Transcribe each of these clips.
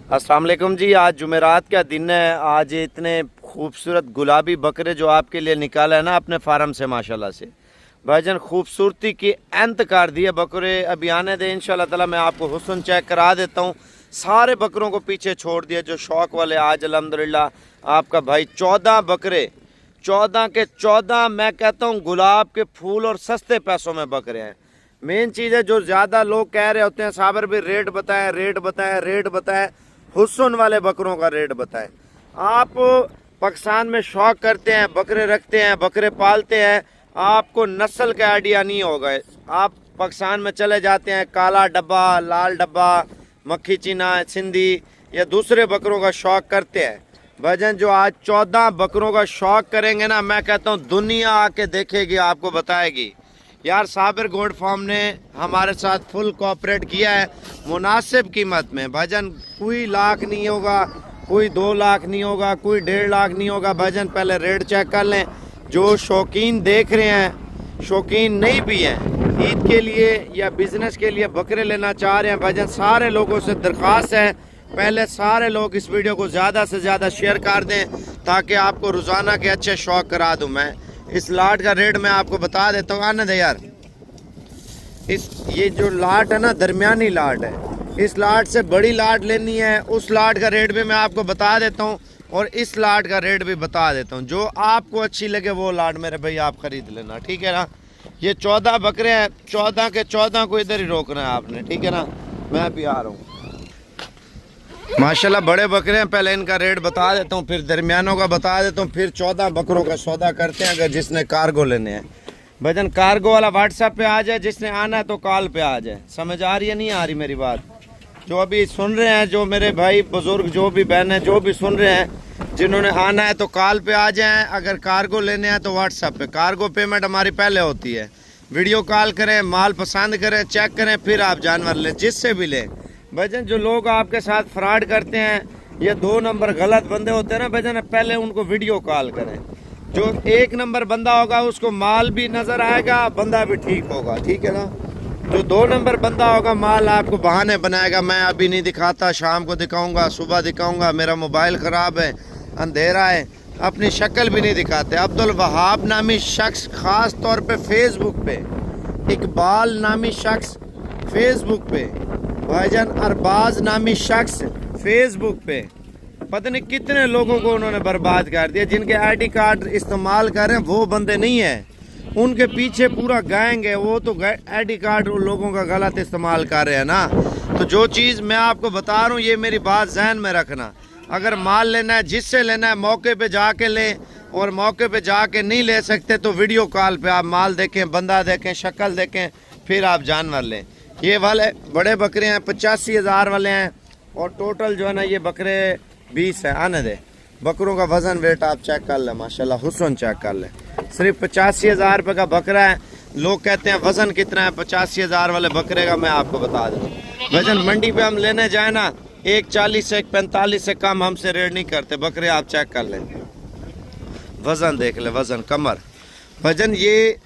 अस्सलाम वालेकुम जी। आज जुमेरात का दिन है। आज इतने खूबसूरत गुलाबी बकरे जो आपके लिए निकाला है ना अपने फार्म से, माशाल्लाह से भाईजान खूबसूरती की अंत कर दी है। बकरे अभी आने दे इंशाल्लाह ताला, मैं आपको हुस्न चेक करा देता हूँ। सारे बकरों को पीछे छोड़ दिया जो शौक वाले। आज अल्हम्दुलिल्लाह आपका भाई 14 बकरे, 14 के 14 मैं कहता हूँ गुलाब के फूल और सस्ते पैसों में बकरे हैं। मेन चीज़ है जो ज़्यादा लोग कह रहे होते हैं साबर भी रेट बताएं, रेट बताएं, रेट बताएं, हुस्न वाले बकरों का रेट बताएं। आप पाकिस्तान में शौक करते हैं, बकरे रखते हैं, बकरे पालते हैं, आपको नस्ल का आइडिया नहीं होगा। आप पाकिस्तान में चले जाते हैं, काला डब्बा, लाल डब्बा, मक्खी चीना, सिंधी या दूसरे बकरों का शौक करते हैं। भाईजान जो आज 14 बकरों का शौक करेंगे ना, मैं कहता हूँ दुनिया आके देखेगी, आपको बताएगी। यार साबिर गोट फार्म ने हमारे साथ फुल कोऑपरेट किया है मुनासिब कीमत में। भाईजान कोई लाख नहीं होगा, कोई 2 लाख नहीं होगा, कोई 1.5 लाख नहीं होगा। भाईजान पहले रेट चेक कर लें। जो शौकीन देख रहे हैं, शौकीन नहीं भी हैं, ईद के लिए या बिजनेस के लिए बकरे लेना चाह रहे हैं, भाईजान सारे लोगों से दरख्वास्त है पहले सारे लोग इस वीडियो को ज़्यादा से ज़्यादा शेयर कर दें ताकि आपको रोज़ाना के अच्छे शौक करा दूँ। मैं इस लाट का रेट मैं आपको बता देता हूँ। आने दे यार, ये जो लाट है ना दरमियानी लाट है। इस लाट से बड़ी लाट लेनी है, उस लाट का रेट भी मैं आपको बता देता हूँ और इस लाट का रेट भी बता देता हूँ। जो आपको अच्छी लगे वो लाट मेरे भाई आप खरीद लेना, ठीक है ना। ये 14 बकरे हैं, 14 के 14 को इधर ही रोकना है आपने, ठीक है ना। मैं भी आ रहा हूँ। माशाल्लाह बड़े बकरे हैं, पहले इनका रेट बता देता हूँ, फिर दरमियानों का बता देता हूँ, फिर 14 बकरों का सौदा करते हैं। अगर जिसने कार्गो लेने हैं भजन, कार्गो वाला व्हाट्सएप पे आ जाए, जिसने आना है तो कॉल पे आ जाए। समझ आ रही है नहीं आ रही मेरी बात? जो अभी सुन रहे हैं, जो मेरे भाई बुजुर्ग, जो भी बहन है, जो भी सुन रहे हैं, जिन्होंने आना है तो कॉल पे आ जाएँ। अगर कार्गो लेने हैं तो व्हाट्सएप पे। कार्गो पेमेंट हमारी पहले होती है। वीडियो कॉल करें, माल पसंद करें, चेक करें, फिर आप जानवर लें, जिससे भी लें। भाईजान जो लोग आपके साथ फ्रॉड करते हैं, ये 2 नंबर गलत बंदे होते हैं ना भाईजान, पहले उनको वीडियो कॉल करें। जो 1 नंबर बंदा होगा उसको माल भी नज़र आएगा, बंदा भी ठीक होगा, ठीक है ना। जो 2 नंबर बंदा होगा माल आपको बहाने बनाएगा, मैं अभी नहीं दिखाता, शाम को दिखाऊंगा, सुबह दिखाऊंगा, मेरा मोबाइल ख़राब है, अंधेरा है, अपनी शक्ल भी नहीं दिखाते। अब्दुल वहाब नामी शख्स ख़ास तौर पे फेसबुक पे, इकबाल नामी शख्स फेसबुक पे, भाईजान अरबाज नामी शख्स फेसबुक पे, पता नहीं कितने लोगों को उन्होंने बर्बाद कर दिया। जिनके आईडी कार्ड इस्तेमाल कर रहे हैं वो बंदे नहीं है, उनके पीछे पूरा गैंग है। वो तो आईडी कार्ड उन लोगों का गलत इस्तेमाल कर रहे हैं ना। तो जो चीज़ मैं आपको बता रहा हूँ, ये मेरी बात जहन में रखना। अगर माल लेना है, जिससे लेना है, मौके पे जाके लें, और मौके पे जाके नहीं ले सकते तो वीडियो कॉल पे आप माल देखें, बंदा देखें, शक्ल देखें, फिर आप जानवर लें। ये वाले बड़े बकरे हैं 85,000 वाले हैं, और टोटल जो है ना ये बकरे 20 है। आने दे, बकरों का वजन वेट आप चेक कर लें, माशाल्लाह हुस्न चेक कर लें। सिर्फ 85,000 रुपये का बकरा है। लोग कहते हैं वजन कितना है 85,000 वाले बकरे का, मैं आपको बता दूँ। वजन मंडी पे हम लेने जाए ना, 140 से 145 से कम हमसे रेट नहीं करते। बकरे आप चेक कर लें, वजन देख ले, वजन कमर वजन। ये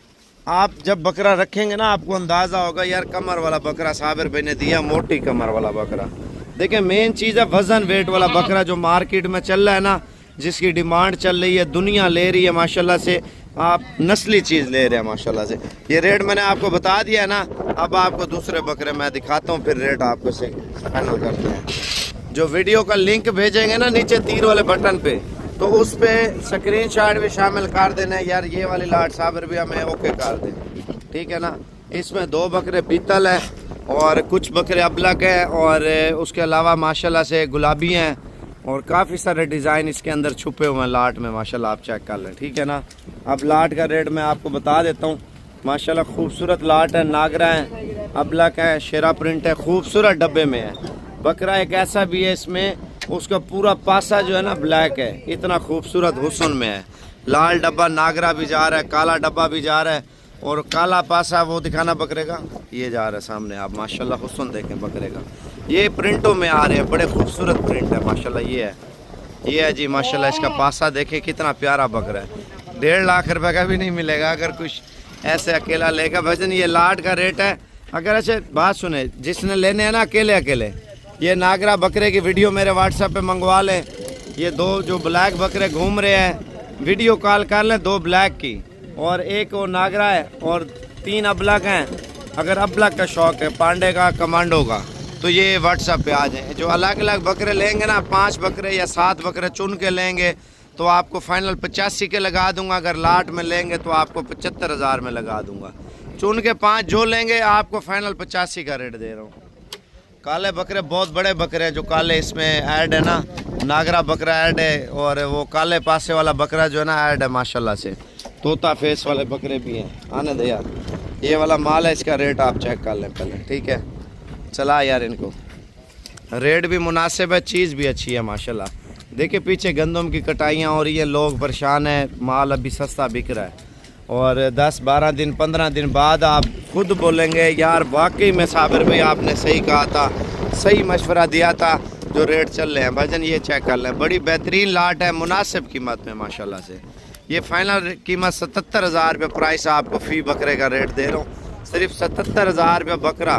आप जब बकरा रखेंगे ना आपको अंदाज़ा होगा यार कमर वाला बकरा साबिर भाई ने दिया, मोटी कमर वाला बकरा। देखिए मेन चीज़ है वज़न वेट वाला बकरा जो मार्केट में चल रहा है ना, जिसकी डिमांड चल रही है, दुनिया ले रही है माशाल्लाह से। आप नस्ली चीज़ ले रहे हैं माशाल्लाह से। ये रेट मैंने आपको बता दिया है ना। अब आपको दूसरे बकरे मैं दिखाता हूँ, फिर रेट आपको से फाइनल करते हैं। जो वीडियो का लिंक भेजेंगे ना नीचे तीर वाले बटन पे, तो उस पर स्क्रीनशॉट भी शामिल कर देना यार। ये वाली लाट साबिर भी हमें ओके कर दें, ठीक है ना। इसमें 2 बकरे पीतल है और कुछ बकरे अबलक है, और उसके अलावा माशाल्लाह से गुलाबी हैं, और काफ़ी सारे डिज़ाइन इसके अंदर छुपे हुए हैं लाट में, माशाल्लाह आप चेक कर लें, ठीक है ना। अब लाट का रेट मैं आपको बता देता हूँ। माशाल्लाह खूबसूरत लाट है, नागरा है, अबलक है, शेरा प्रिंट है, खूबसूरत डब्बे में है। बकरा एक ऐसा भी है इसमें, उसका पूरा पासा जो है ना ब्लैक है, इतना खूबसूरत हुस्न में है। लाल डब्बा नागरा भी जा रहा है, काला डब्बा भी जा रहा है, और काला पासा वो दिखाना बकरे का, ये जा रहा है सामने। आप माशाल्लाह हुस्न देखें बकरे का। ये प्रिंटों में आ रहे हैं, बड़े खूबसूरत प्रिंट है माशाल्लाह। ये है जी माशाल्लाह। इसका पासा देखें कितना प्यारा बकरा है। 1.5 लाख रुपए का भी नहीं मिलेगा अगर कुछ ऐसे अकेला लेगा। भजन ये लाट का रेट है। अगर ऐसे बात सुने, जिसने लेने हैं ना अकेले अकेले, ये नागरा बकरे की वीडियो मेरे व्हाट्सएप पे मंगवा लें। ये दो जो ब्लैक बकरे घूम रहे हैं, वीडियो कॉल कर लें, 2 ब्लैक की और एक वो नागरा है और 3 अबलग हैं। अगर अबलग का शौक़ है, पांडे का, कमांडो का, तो ये व्हाट्सएप पे आ जाएं। जो अलग अलग बकरे लेंगे ना, 5 बकरे या 7 बकरे चुन के लेंगे तो आपको फाइनल 85 के लगा दूंगा। अगर लाट में लेंगे तो आपको 75,000 में लगा दूंगा। चुन के 5 जो लेंगे आपको फाइनल 85 का रेट दे रहा हूँ। काले बकरे बहुत बड़े बकरे हैं, जो काले इसमें ऐड है ना, नागरा बकरा ऐड है और वो काले पासे वाला बकरा जो है ना ऐड है माशाल्लाह से। तोता फेस वाले बकरे भी हैं। आने दे यार, ये वाला माल है, इसका रेट आप चेक कर लें पहले, ठीक है। चला यार, इनको रेट भी मुनासिब है, चीज़ भी अच्छी है माशाल्लाह। देखिए पीछे गंदम की कटाइयाँ हो रही है, लोग परेशान हैं, माल अभी सस्ता बिक रहा है। और 10-12 दिन 15 दिन बाद आप खुद बोलेंगे यार वाकई में साबिर भाई आपने सही कहा था, सही मशवरा दिया था। जो रेट चल रहे हैं भाईजान ये चेक कर लें, बड़ी बेहतरीन लाट है, मुनासिब कीमत में माशाल्लाह से। ये फाइनल कीमत 77,000 रुपये प्राइस आपको फ़ी बकरे का रेट दे रहा हूँ, सिर्फ 77,000 रुपये बकरा।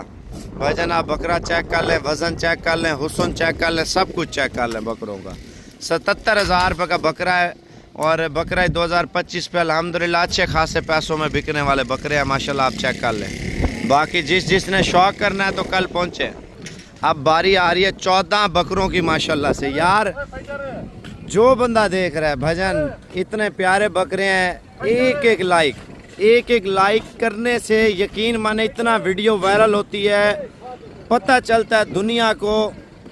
भाईजान आप बकरा चेक कर लें, वज़न चेक कर लें, हुस्न चेक कर लें, सब कुछ चेक कर लें बकरों का। 77,000 रुपये का बकरा है और बकरा 2025 पे अल्हम्दुलिल्लाह अच्छे खासे पैसों में बिकने वाले बकरे हैं माशाल्लाह, आप चेक कर लें। बाकी जिसने शौक़ करना है तो कल पहुँचे। अब बारी आ रही है 14 बकरों की माशाल्लाह से। यार जो बंदा देख रहा है भजन, इतने प्यारे बकरे हैं, एक एक लाइक करने से यकीन माने इतना वीडियो वायरल होती है, पता चलता है दुनिया को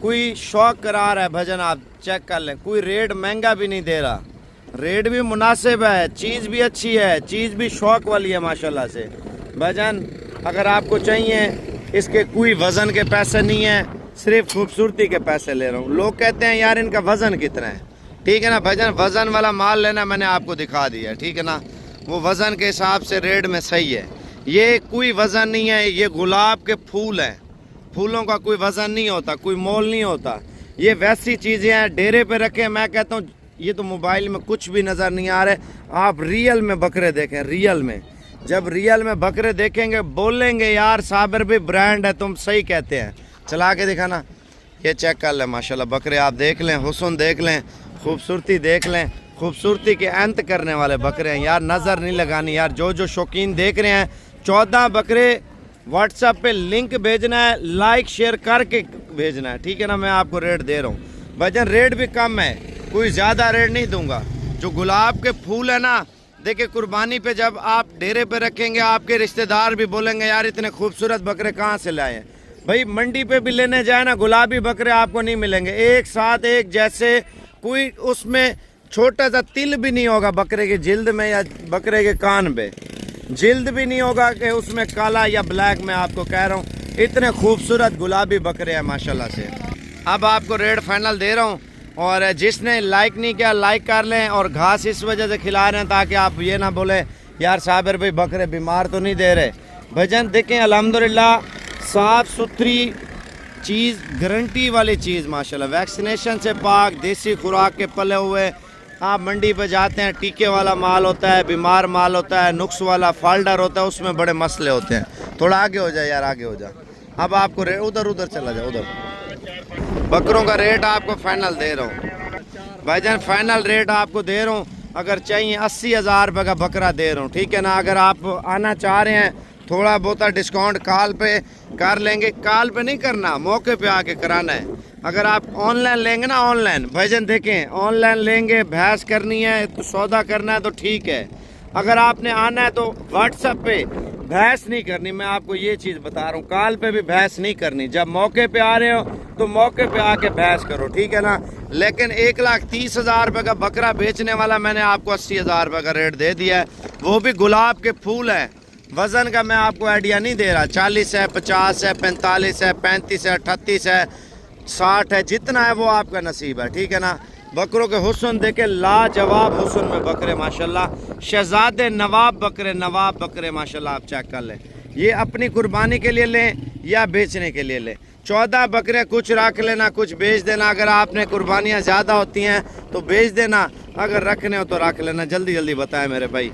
कोई शौक़ करा रहा है। भजन आप चेक कर लें, कोई रेट महंगा भी नहीं दे रहा, रेट भी मुनासिब है, चीज़ भी अच्छी है, चीज़ भी शौक़ वाली है माशाल्लाह से। भजन अगर आपको चाहिए, इसके कोई वज़न के पैसे नहीं है, सिर्फ खूबसूरती के पैसे ले रहा हूँ। लोग कहते हैं यार इनका वज़न कितना है, ठीक है ना भजन, वज़न वाला माल लेना मैंने आपको दिखा दिया, ठीक है ना। वो वज़न के हिसाब से रेट में सही है। ये कोई वज़न नहीं है, ये गुलाब के फूल हैं, फूलों का कोई वज़न नहीं होता, कोई मोल नहीं होता। ये वैसी चीज़ें हैं, डेरे पे रखें। मैं कहता हूँ ये तो मोबाइल में कुछ भी नज़र नहीं आ रहे, आप रियल में बकरे देखें, रियल में। जब रियल में बकरे देखेंगे बोलेंगे यार साबिर भी ब्रांड है, तुम सही कहते हैं। चला के दिखाना, ये चेक कर लें माशाल्लाह बकरे आप देख लें, हुस्न देख लें, खूबसूरती देख लें, खूबसूरती के अंत करने वाले बकरे हैं यार, नज़र नहीं लगानी यार। जो शौकीन देख रहे हैं, 14 बकरे व्हाट्सएप पे लिंक भेजना है, लाइक शेयर करके भेजना है, ठीक है ना। मैं आपको रेट दे रहा हूँ भजन, रेट भी कम है, कोई ज़्यादा रेट नहीं दूंगा। जो गुलाब के फूल है ना, देखिए कुर्बानी पे जब आप डेरे पे रखेंगे, आपके रिश्तेदार भी बोलेंगे यार इतने खूबसूरत बकरे कहाँ से लाए हैं। भाई मंडी पे भी लेने जाए ना, गुलाबी बकरे आपको नहीं मिलेंगे, एक साथ एक जैसे, कोई उसमें छोटा सा तिल भी नहीं होगा बकरे के जिल्द में या बकरे के कान पे, जिल्द भी नहीं होगा कि उसमें काला या ब्लैक। मैं आपको कह रहा हूँ इतने खूबसूरत गुलाबी बकरे हैं माशाल्लाह से। अब आपको रेट फाइनल दे रहा हूँ, और जिसने लाइक नहीं किया लाइक कर लें। और घास इस वजह से खिला रहे हैं ताकि आप ये ना बोले यार साबिर भाई बकरे बीमार तो नहीं दे रहे। भजन देखें अल्हम्दुलिल्लाह साफ़ सुथरी चीज़, गारंटी वाली चीज़ माशाल्लाह, वैक्सीनेशन से पाक, देसी खुराक के पले हुए। आप मंडी पे जाते हैं, टीके वाला माल होता है, बीमार माल होता है, नुक्स वाला फाल्डर होता है, उसमें बड़े मसले होते हैं। थोड़ा आगे हो जाए यार, आगे हो जा। अब आपको उधर चला जाए, उधर बकरों का रेट आपको फाइनल दे रहा हूँ भाईजान, फाइनल रेट आपको दे रहा हूँ। अगर चाहिए 80,000 रुपये का बकरा दे रहा हूँ, ठीक है ना। अगर आप आना चाह रहे हैं थोड़ा बहुत डिस्काउंट कॉल पे कर लेंगे, कॉल पे नहीं करना, मौके पे आके कराना है। अगर आप ऑनलाइन लेंगे ना, ऑनलाइन भाईजान देखें, ऑनलाइन लेंगे, भैंस करनी है तो सौदा करना है तो ठीक है। अगर आपने आना है तो व्हाट्सएप पे भैंस नहीं करनी, मैं आपको ये चीज़ बता रहा हूँ, कॉल पे भी भैंस नहीं करनी। जब मौके पे आ रहे हो तो मौके पे आके भैंस करो, ठीक है ना। लेकिन 1,30,000 रुपये का बकरा बेचने वाला मैंने आपको 80,000 रुपये का रेट दे दिया है, वो भी गुलाब के फूल हैं। वज़न का मैं आपको आइडिया नहीं दे रहा, 40 है, 50 है, 45 है, 35 है, 38 है, 60 है, जितना है वो आपका नसीब है, ठीक है ना। बकरों के हुस्न देखे, लाजवाब हुस्न में बकरे माशाल्लाह, शहजादे नवाब बकरे माशाल्लाह, आप चेक कर लें। ये अपनी कुर्बानी के लिए लें या बेचने के लिए लें। 14 बकरे, कुछ रख लेना, कुछ बेच देना। अगर आपने कुर्बानियाँ ज़्यादा होती हैं तो बेच देना, अगर रखने हो तो रख लेना। जल्दी जल्दी बताएं मेरे भाई।